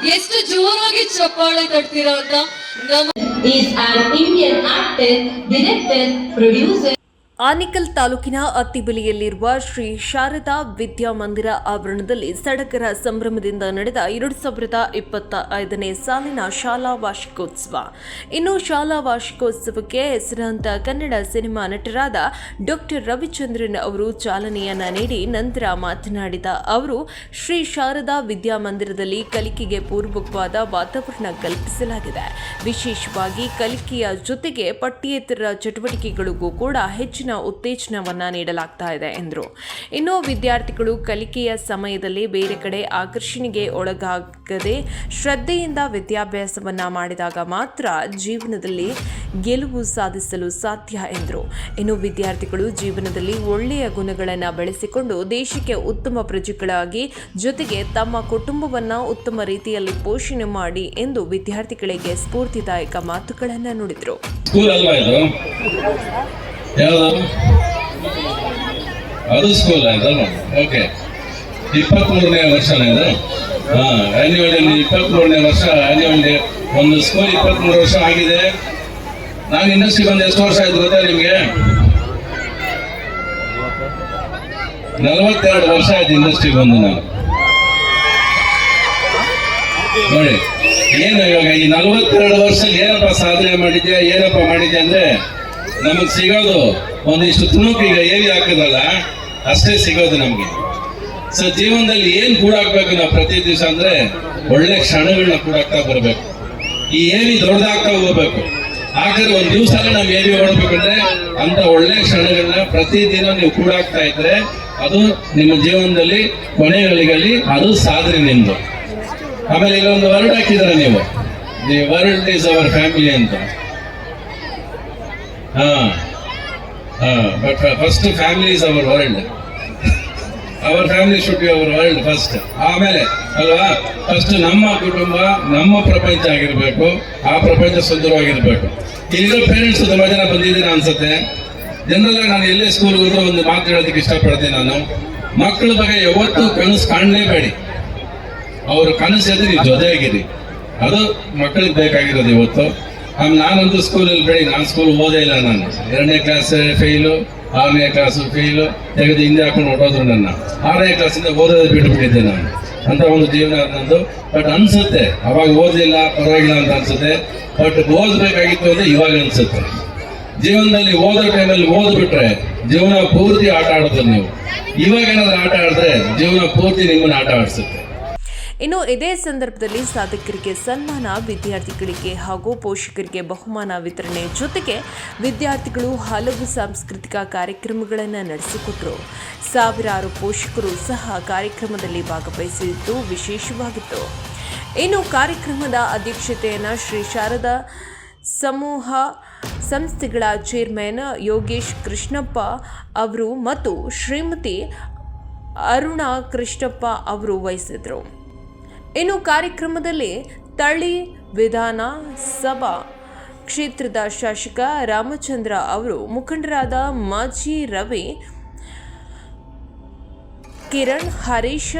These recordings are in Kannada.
ಎಷ್ಟು ಜೋರಾಗಿ ಚಪ್ಪಾಳೆ ತಟ್ತೀರಾ ಅಂತ. is an Indian actor, director, producer. Anekal ತಾಲೂಕಿನ ಅತ್ತಿಬೆಲೆಯಲ್ಲಿರುವ ಶ್ರೀ ಶಾರದಾ ವಿದ್ಯಾಮಂದಿರ ಆವರಣದಲ್ಲಿ ಸಡಗರ ಸಂಭ್ರಮದಿಂದ ನಡೆದ 2025ನೇ ಸಾಲಿನ ಶಾಲಾ ವಾರ್ಷಿಕೋತ್ಸವ. ಇನ್ನು ಶಾಲಾ ವಾರ್ಷಿಕೋತ್ಸವಕ್ಕೆ ಹೆಸರಾಂತ ಕನ್ನಡ ಸಿನಿಮಾ ನಟರಾದ ಡಾಕ್ಟರ್ ರವಿಚಂದ್ರನ್ ಅವರು ಚಾಲನೆಯನ್ನ ನೀಡಿ ನಂತರ ಮಾತನಾಡಿದ ಅವರು, ಶ್ರೀ ಶಾರದಾ ವಿದ್ಯಾಮಂದಿರದಲ್ಲಿ ಕಲಿಕೆಗೆ ಪೂರ್ವಕವಾದ ವಾತಾವರಣ ಕಲ್ಪಿಸಲಾಗಿದೆ. ವಿಶೇಷವಾಗಿ ಕಲಿಕೆಯ ಜೊತೆಗೆ ಪಠ್ಯೇತರ ಚಟುವಟಿಕೆಗಳಿಗೂ ಕೂಡ ಹೆಚ್ಚಿನ ಉತ್ತೇಜನವನ್ನ ನೀಡಲಾಗ್ತಾ ಇದೆ ಎಂದರು. ಇನ್ನು ವಿದ್ಯಾರ್ಥಿಗಳು ಕಲಿಕೆಯ ಸಮಯದಲ್ಲಿ ಬೇರೆ ಕಡೆ ಆಕರ್ಷಣೆಗೆ ಒಳಗಾಗದೆ ಶ್ರದ್ಧೆಯಿಂದ ವಿದ್ಯಾಭ್ಯಾಸವನ್ನ ಮಾಡಿದಾಗ ಮಾತ್ರ ಜೀವನದಲ್ಲಿ ಗೆಲುವು ಸಾಧಿಸಲು ಸಾಧ್ಯ ಎಂದರು. ಇನ್ನು ವಿದ್ಯಾರ್ಥಿಗಳು ಜೀವನದಲ್ಲಿ ಒಳ್ಳೆಯ ಗುಣಗಳನ್ನು ಬೆಳೆಸಿಕೊಂಡು ದೇಶಕ್ಕೆ ಉತ್ತಮ ಪ್ರಜೆಗಳಾಗಿ ಜೊತೆಗೆ ತಮ್ಮ ಕುಟುಂಬವನ್ನ ಉತ್ತಮ ರೀತಿಯಲ್ಲಿ ಪೋಷಣೆ ಮಾಡಿ ಎಂದು ವಿದ್ಯಾರ್ಥಿಗಳಿಗೆ ಸ್ಫೂರ್ತಿದಾಯಕ ಮಾತುಗಳನ್ನು ನುಡಿದರು. ಅದು ಸ್ಕೂಲ್ ಆಯ್ತಲ್ಲ. ಓಕೆ, 23ನೇ ವರ್ಷನ ಇದು. ಆನ್ಯುವಲ್ ಡೇ 23ನೇ ವರ್ಷ. ಆನ್ಯುವಲ್ ಡೇ ಒಂದು ಸ್ಕೂಲ್ 23 ವರ್ಷ ಆಗಿದೆ. ನಾನು ಇಂಡಸ್ಟ್ರಿ ಬಂದು ಎಷ್ಟು ವರ್ಷ ಆಯ್ತು ಗೊತ್ತಾ ನಿಮ್ಗೆ? 42 ವರ್ಷ ಆಯ್ತು ಇಂಡಸ್ಟ್ರಿ ಬಂದು. ನಾನು ನೋಡಿ ಏನು ಇವಾಗ ಈ 42 ವರ್ಷ ಏನಪ್ಪ ಸಾಧನೆ ಮಾಡಿದ್ಯಾ, ಏನಪ್ಪ ಮಾಡಿದ್ಯಾ ಅಂದ್ರೆ ನಮಗ್ ಸಿಗೋದು ಒಂದಿಷ್ಟು ತುಣುಕು. ಈಗ ಏವಿ ಹಾಕೋದಲ್ಲ ಅಷ್ಟೇ ಸಿಗೋದು ನಮ್ಗೆ. ಸೊ ಜೀವನದಲ್ಲಿ ಏನ್ ಕೂಡಾಕ್ಬೇಕು ನಾವು ಪ್ರತಿ ದಿವಸ ಅಂದ್ರೆ ಒಳ್ಳೆ ಕ್ಷಣಗಳನ್ನ ಕೂಡಾಕ್ತಾ ಬರ್ಬೇಕು. ಈ ಏವಿ ದೊಡ್ಡದಾಗ್ತಾ ಹೋಗ್ಬೇಕು. ಆದ್ರೆ ಒಂದ್ ದಿವಸ ನಾವು ಏವಿ ಓಡಬೇಕಂದ್ರೆ ಅಂತ ಒಳ್ಳೆ ಕ್ಷಣಗಳನ್ನ ಪ್ರತಿದಿನ ನೀವು ಕೂಡಾಕ್ತಾ ಇದ್ರೆ ಅದು ನಿಮ್ಮ ಜೀವನದಲ್ಲಿ ಕೊನೆಗಳಿಗಲ್ಲಿ ಅದು ಸಾಧನೆ ನಿಮ್ದು. ಆಮೇಲೆ ಇಲ್ಲೊಂದು ವರ್ಡ್ ಹಾಕಿದಾರೆ ನೀವು, the world is our family ಅಂತ. But first family is our world. Our family should be our world first. ಆಮೇಲೆ ಅಲ್ವಾ, ಫಸ್ಟ್ ನಮ್ಮ ಕುಟುಂಬ ನಮ್ಮ ಪ್ರಪಂಚ ಆಗಿರ್ಬೇಕು. ಆ ಪ್ರಪಂಚ ಸುಂದರವಾಗಿರ್ಬೇಕು. ಇಲ್ಲಿರೋ ಪೇರೆಂಟ್ಸ್ ತುಂಬಾ ಜನ ಬಂದಿದ್ದೀನಿ ಅನ್ಸುತ್ತೆ. ಜನರಲ್ ಆಗಿ ನಾನು ಎಲ್ಲೇ ಸ್ಕೂಲ್ ಹೋದ್ರೆ ಒಂದು ಮಾತು ಹೇಳೋದಕ್ಕೆ ಇಷ್ಟಪಡ್ತೀನಿ. ನಾನು ಮಕ್ಕಳ ಬಗ್ಗೆ ಯಾವತ್ತೂ ಕನಸು ಕಾಣಲೇಬೇಡಿ. ಅವ್ರ ಕನಸು ಎದ್ದು ನೀವು ಜೊತೆಯಾಗಿರಿ. ಅದು ಮಕ್ಕಳಿಗೆ ಬೇಕಾಗಿರೋದು ಇವತ್ತು. ನಾನಂತೂ ಸ್ಕೂಲಲ್ಲಿ ಬೇಡಿ, ನಾನು ಸ್ಕೂಲ್ ಓದೇ ಇಲ್ಲ. ನಾನು 2ನೇ ಕ್ಲಾಸ್ ಫೇಲು, 6ನೇ ಕ್ಲಾಸ್ ಫೇಲು ತೆಗೆದು ಹಿಂದೆ ಹಾಕೊಂಡು ಹೊಟ್ಟೋದ್ರು ನನ್ನ. 6ನೇ ಕ್ಲಾಸಿಂದ ಓದೋದು ಬಿಟ್ಟುಬಿಟ್ಟಿದ್ದೆ ನಾನು. ಅಂತ ಒಂದು ಜೀವನ ನಂದು. ಬಟ್ ಅನ್ಸುತ್ತೆ ಅವಾಗ ಓದಿಲ್ಲ ಪರವಾಗಿಲ್ಲ ಅಂತ ಅನ್ಸುತ್ತೆ. ಬಟ್ ಓದ್ಬೇಕಾಗಿತ್ತು ಅಂದ್ರೆ ಇವಾಗ ಅನ್ಸುತ್ತೆ. ಜೀವನದಲ್ಲಿ ಓದೋ ಟೈಮಲ್ಲಿ ಓದ್ಬಿಟ್ರೆ ಜೀವನ ಪೂರ್ತಿ ಆಟ ಆಡೋದು ನೀವು. ಇವಾಗ ಏನಾದ್ರು ಆಟ ಆಡಿದ್ರೆ ಜೀವನ ಪೂರ್ತಿ ನಿಮ್ಮನ್ನ ಆಟ ಆಡಿಸುತ್ತೆ. ಇನ್ನು ಇದೇ ಸಂದರ್ಭದಲ್ಲಿ ಸಾಧಕರಿಗೆ ಸನ್ಮಾನ, ವಿದ್ಯಾರ್ಥಿಗಳಿಗೆ ಹಾಗೂ ಪೋಷಕರಿಗೆ ಬಹುಮಾನ ವಿತರಣೆ ಜೊತೆಗೆ ವಿದ್ಯಾರ್ಥಿಗಳು ಹಲವು ಸಾಂಸ್ಕೃತಿಕ ಕಾರ್ಯಕ್ರಮಗಳನ್ನು ನಡೆಸಿಕೊಟ್ಟರು. ಸಾವಿರಾರು ಪೋಷಕರು ಸಹ ಕಾರ್ಯಕ್ರಮದಲ್ಲಿ ಭಾಗವಹಿಸಿದ್ದು ವಿಶೇಷವಾಗಿತ್ತು. ಇನ್ನು ಕಾರ್ಯಕ್ರಮದ ಅಧ್ಯಕ್ಷತೆಯನ್ನು ಶ್ರೀ ಶಾರದಾ ಸಮೂಹ ಸಂಸ್ಥೆಗಳ ಚೇರ್ಮನ್ ಯೋಗೇಶ್ ಕೃಷ್ಣಪ್ಪ ಅವರು ಮತ್ತು ಶ್ರೀಮತಿ ಅರುಣಾ ಕೃಷ್ಣಪ್ಪ ಅವರು ವಹಿಸಿದರು. ಇನ್ನು ಕಾರ್ಯಕ್ರಮದಲ್ಲಿ ತಳಿ ವಿಧಾನ ಸಭಾ ಕ್ಷೇತ್ರದ ಶಾಸಕ ರಾಮಚಂದ್ರ ಅವರು, ಮುಖಂಡರಾದ ಮಾಜಿ ರವಿ, ಕಿರಣ್, ಹರೀಶ್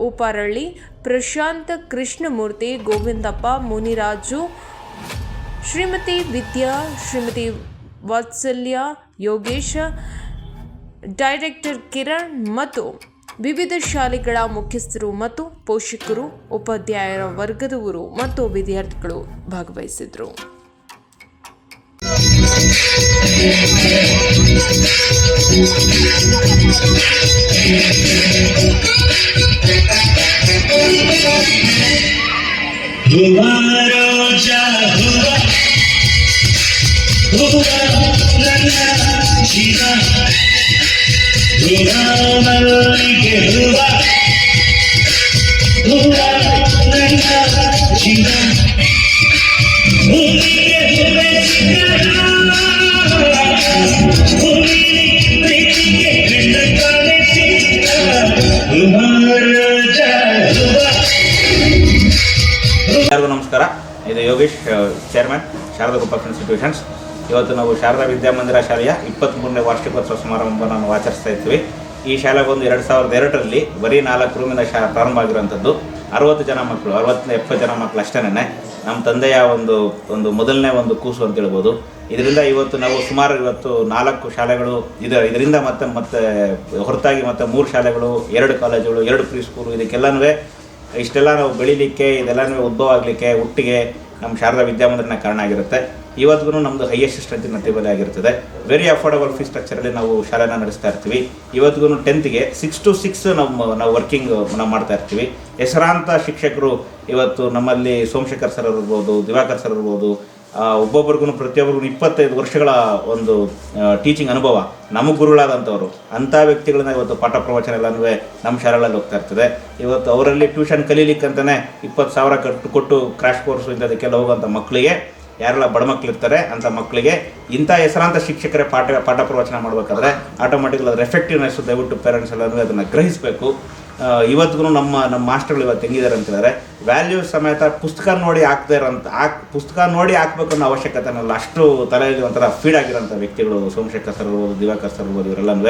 ಉಪಾರಳ್ಳಿ, ಪ್ರಶಾಂತ್, ಕೃಷ್ಣಮೂರ್ತಿ, ಗೋವಿಂದಪ್ಪ, ಮುನಿರಾಜು, ಶ್ರೀಮತಿ ವಿದ್ಯಾ, ಶ್ರೀಮತಿ ವಾತ್ಸಲ್ಯ, ಯೋಗೇಶ್, ಡೈರೆಕ್ಟರ್ ಕಿರಣ್ ಮತ್ತು ವಿವಿಧ ಶಾಲೆಗಳ ಮುಖ್ಯಸ್ಥರು ಮತ್ತು ಪೋಷಕರು, ಉಪಾಧ್ಯಾಯರ ವರ್ಗದವರು ಮತ್ತು ವಿದ್ಯಾರ್ಥಿಗಳು ಭಾಗವಹಿಸಿದರು. ಎಲ್ಲರಿಗೂ ನಮಸ್ಕಾರ. ಇದು Yogesh, chairman Sharada group of institutions. ಇವತ್ತು ನಾವು ಶಾರದಾ ವಿದ್ಯಾಮಂದಿರ ಶಾಲೆಯ 23ನೇ ವಾರ್ಷಿಕೋತ್ಸವ ಸಮಾರಂಭವನ್ನು ನಾವು ಆಚರಿಸ್ತಾ ಇದ್ದೀವಿ. ಈ ಶಾಲೆ ಬಂದು 2002ರಲ್ಲಿ ಬರೀ 4 ರೂಮಿನ ಪ್ರಾರಂಭ ಆಗಿರೋಂಥದ್ದು. 60 ಜನ ಮಕ್ಕಳು, 60-70 ಜನ ಮಕ್ಕಳು ಅಷ್ಟೇನೆ ನಮ್ಮ ತಂದೆಯ ಒಂದು ಮೊದಲನೇ ಒಂದು ಕೂಸು ಅಂತ ಹೇಳ್ಬೋದು. ಇದರಿಂದ ಇವತ್ತು ನಾವು ಸುಮಾರು ಇವತ್ತು 4 ಶಾಲೆಗಳು ಇದರಿಂದ ಮತ್ತೆ ಹೊರತಾಗಿ ಮತ್ತೆ 3 ಶಾಲೆಗಳು, 2 ಕಾಲೇಜುಗಳು, 2 ಪ್ರೀ ಸ್ಕೂಲು, ಇದಕ್ಕೆಲ್ಲನೂ ಇಷ್ಟೆಲ್ಲ ನಾವು ಬೆಳೀಲಿಕ್ಕೆ, ಇದೆಲ್ಲನೂ ಉದ್ಭವ ಆಗಲಿಕ್ಕೆ ಒಟ್ಟಿಗೆ ನಮ್ಮ ಶಾರದಾ ವಿದ್ಯಾಮಂದಿರನ ಕಾರಣ ಆಗಿರುತ್ತೆ. ಇವತ್ತಿಗೂ ನಮ್ಮದು ಹೈಯೆಸ್ಟ್ ಸ್ಟ್ರೆಂತ್ ಟೇಬಲ್ ಆಗಿರ್ತದೆ. ವೆರಿ ಅಫೋರ್ಡಬಲ್ ಫೀಸ್ ಸ್ಟ್ರಕ್ಚರಲ್ಲಿ ನಾವು ಶಾಲೆನ ನಡೆಸ್ತಾ ಇರ್ತೀವಿ. ಇವತ್ತಿಗೂ 10th 6 to 6 ನಾವು ವರ್ಕಿಂಗ್ ನಾವು ಮಾಡ್ತಾ ಇರ್ತೀವಿ. ಹೆಸರಾಂತ ಶಿಕ್ಷಕರು ಇವತ್ತು ನಮ್ಮಲ್ಲಿ ಸೋಮಶೇಖರ್ ಸರ್ ಇರ್ಬೋದು, ದಿವಾಕರ್ ಸರ್ ಇರ್ಬೋದು, ಒಬ್ಬೊಬ್ರಿಗೂ ಪ್ರತಿಯೊಬ್ಬರಿಗೂ 25 ವರ್ಷಗಳ ಒಂದು ಟೀಚಿಂಗ್ ಅನುಭವ ನಮಗೆ ಗುರುಗಳಾದಂಥವ್ರು. ಅಂಥ ವ್ಯಕ್ತಿಗಳನ್ನ ಇವತ್ತು ಪಾಠ ಪ್ರವಚನ ಎಲ್ಲನೂ ನಮ್ಮ ಶಾಲೆಗಳಲ್ಲಿ ಹೋಗ್ತಾ ಇರ್ತದೆ. ಇವತ್ತು ಅವರಲ್ಲಿ ಟ್ಯೂಷನ್ ಕಲೀಲಿಕ್ಕಂತಲೇ 20,000 ಕೊಟ್ಟು ಕ್ರ್ಯಾಶ್ ಕೋರ್ಸು ಇಂಥದಕ್ಕೆಲ್ಲ ಹೋಗುವಂಥ ಮಕ್ಕಳಿಗೆ, ಯಾರೆಲ್ಲ ಬಡ ಮಕ್ಕಳಿರ್ತಾರೆ ಅಂಥ ಮಕ್ಕಳಿಗೆ ಇಂಥ ಹೆಸರಾಂತ ಶಿಕ್ಷಕರೇ ಪಾಠ ಪ್ರವಚನ ಮಾಡಬೇಕಾದ್ರೆ ಆಟೋಮೆಟಿಕ್ಲಿ ಅದರ ಎಫೆಕ್ಟಿವ್ನೆಸ್ಸು ದಯವಿಟ್ಟು ಪೇರೆಂಟ್ಸ್ ಎಲ್ಲನೂ ಅದನ್ನು ಗ್ರಹಿಸಬೇಕು. ಇವತ್ತಿಗೂ ನಮ್ಮ ಮಾಸ್ಟರ್ಗಳು ಇವತ್ತು ಹೆಂಗಿದ್ದಾರೆ ಅಂತಂದರೆ ವ್ಯಾಲ್ಯೂ ಸಮೇತ ಪುಸ್ತಕ ನೋಡಿ ಪುಸ್ತಕ ನೋಡಿ ಹಾಕ್ಬೇಕು ಅನ್ನೋ ಅವಶ್ಯಕತೆನಲ್ಲ, ಅಷ್ಟು ತಲೆಯಲ್ಲಿ ಒಂಥರ ಫೀಡ್ ಆಗಿರೋಂಥ ವ್ಯಕ್ತಿಗಳು ಸೋಮಶೇಖರ್ ಸರ್ ಇರ್ಬೋದು, ದಿವಾಕರ್ ಸರ್ ಇರ್ಬೋದು, ಇವರೆಲ್ಲನೂ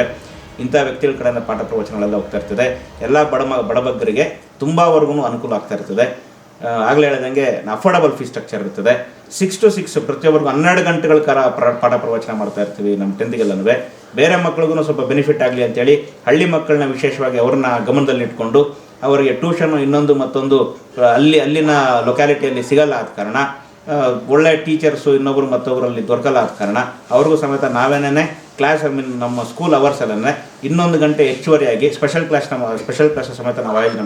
ಇಂಥ ವ್ಯಕ್ತಿಗಳ ಕಡೆಯಿಂದ ಪಾಠ ಪ್ರವಚನಗಳೆಲ್ಲ ಹೋಗ್ತಾ ಇರ್ತದೆ. ಎಲ್ಲ ಬಡಬಗ್ಗರಿಗೆ ತುಂಬಾವರೆಗೂ ಅನುಕೂಲ ಆಗ್ತಾ ಇರ್ತದೆ. ಆಗಲೇ ಹೇಳಿದಂಗೆ ಅಫೋರ್ಡಬಲ್ ಫೀಸ್ ಸ್ಟ್ರಕ್ಚರ್ ಇರ್ತದೆ. 6 to 6 ಪ್ರತಿಯೊಬ್ಬರಿಗೂ 12 ಗಂಟೆಗಳ ಪಾಠ ಪ್ರವಚನ ಮಾಡ್ತಾ ಇರ್ತೀವಿ ನಮ್ಮ 10th ಬೇರೆ ಮಕ್ಕಳಿಗೂ ಸ್ವಲ್ಪ ಬೆನಿಫಿಟ್ ಆಗಲಿ ಅಂತೇಳಿ ಹಳ್ಳಿ ಮಕ್ಕಳನ್ನ ವಿಶೇಷವಾಗಿ ಅವ್ರನ್ನ ಗಮನದಲ್ಲಿಟ್ಕೊಂಡು ಅವರಿಗೆ ಟ್ಯೂಷನ್ನು ಇನ್ನೊಂದು ಮತ್ತೊಂದು ಅಲ್ಲಿನ ಲೊಕ್ಯಾಲಿಟಿಯಲ್ಲಿ ಸಿಗಲ್ಲ ಆದ ಕಾರಣ, ಒಳ್ಳೆ ಟೀಚರ್ಸು ಇನ್ನೊಬ್ಬರು ಮತ್ತೊಬ್ಬರಲ್ಲಿ ದೊರಕಲ್ಲ ಆದ ಕಾರಣ ಅವ್ರಿಗೂ ಸಮೇತ ನಾವೇನೇ ಕ್ಲಾಸ್ ನಮ್ಮ ಸ್ಕೂಲ್ ಅವರ್ಸಲ್ಲೇ 1 ಗಂಟೆ ಹೆಚ್ಚುವರಿಯಾಗಿ ಸ್ಪೆಷಲ್ ಕ್ಲಾಸ್ ಸಮೇತ ನಾವು ಆಯೋಜನೆ ಮಾಡ್ತೀವಿ.